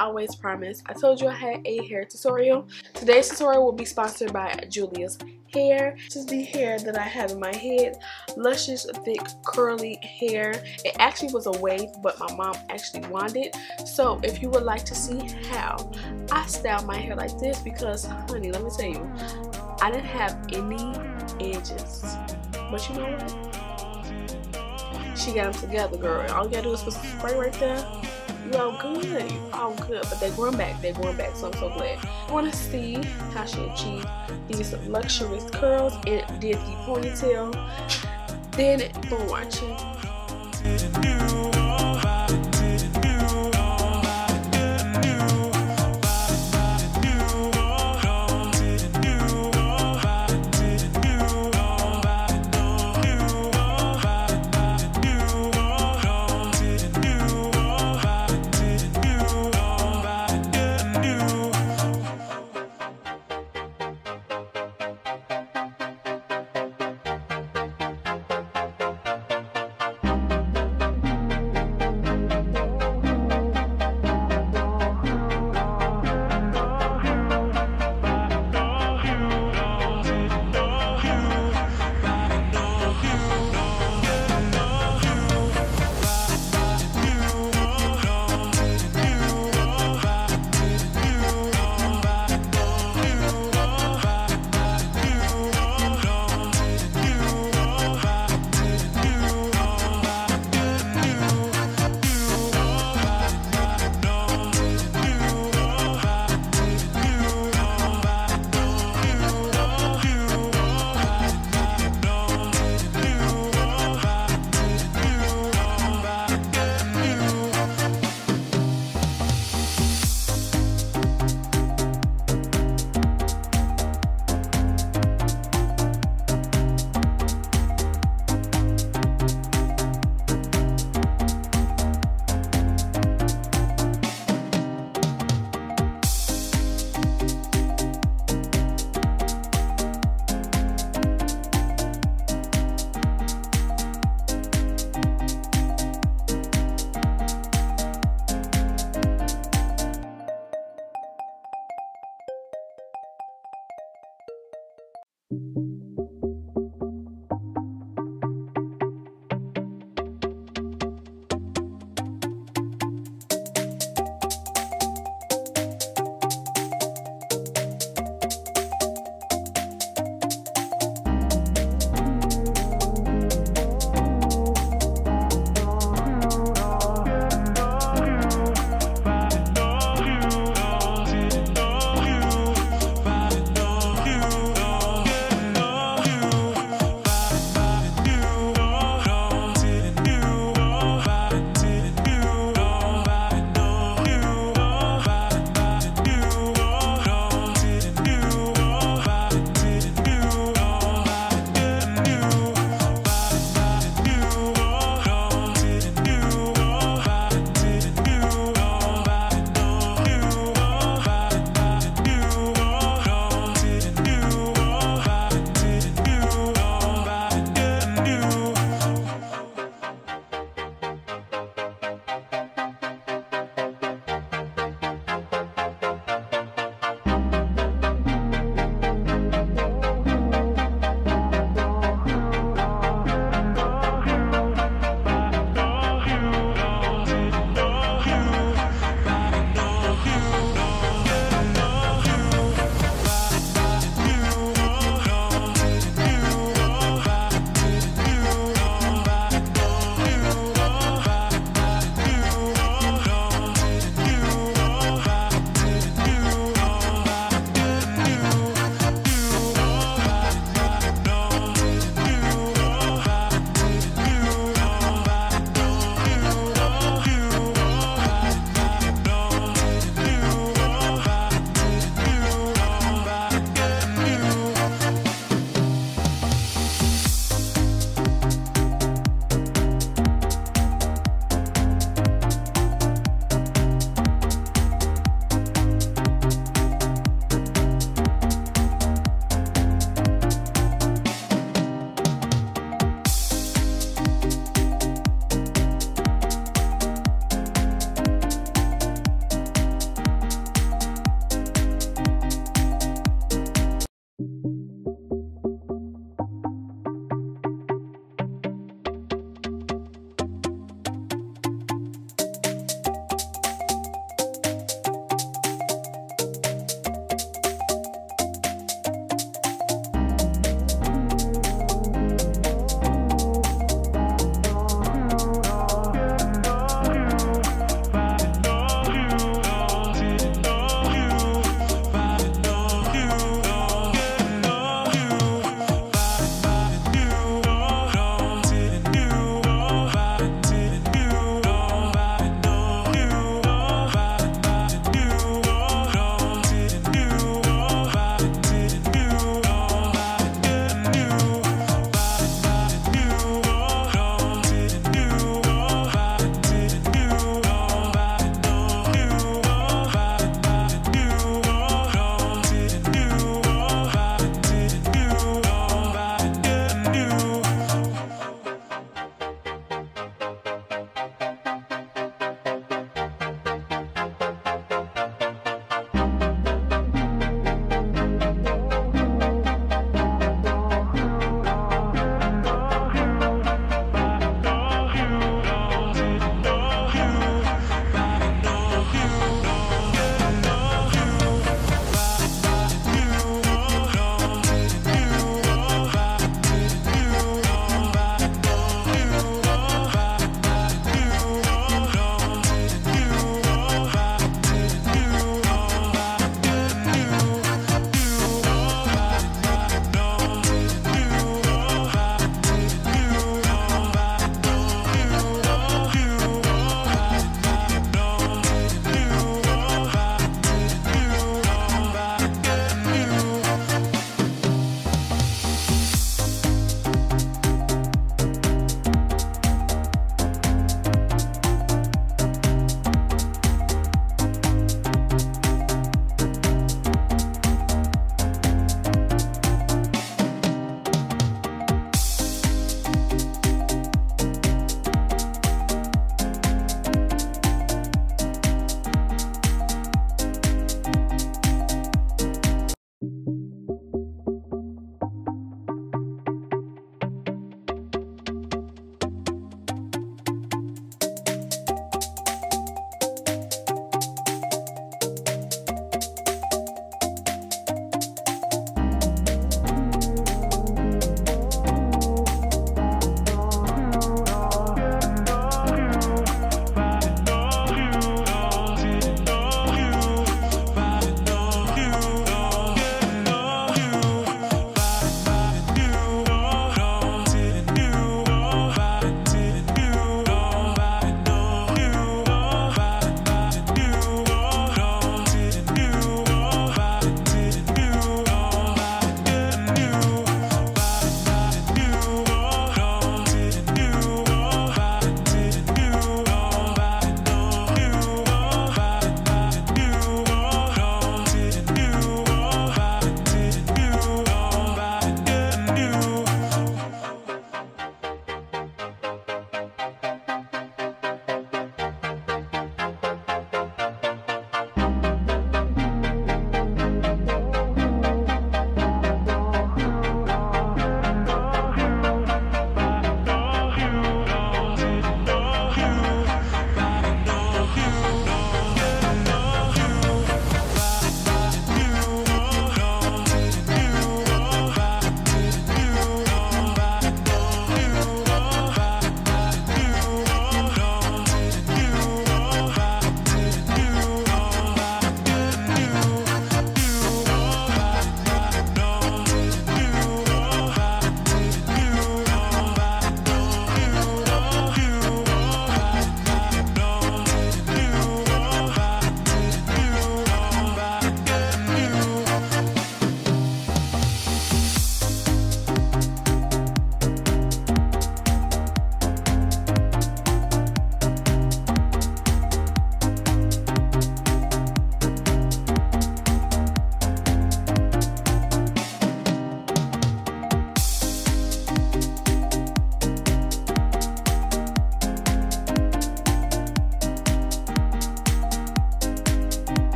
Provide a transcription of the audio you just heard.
always promised, I told you I had a hair tutorial. Today's tutorial will be sponsored by Julia's Hair. This is the hair that I have in my head. Luscious, thick, curly hair. It actually was a wave, but my mom actually wanted it. So if you would like to see how I style my hair like this, because honey, let me tell you, I didn't have any edges. But you know what? She got them together, girl. All you gotta do is put some spray right there. You all good. You all good. But they're going back. They're going back. So I'm so glad. I want to see how she achieved these luxurious curls and did the ponytail. Then for watching.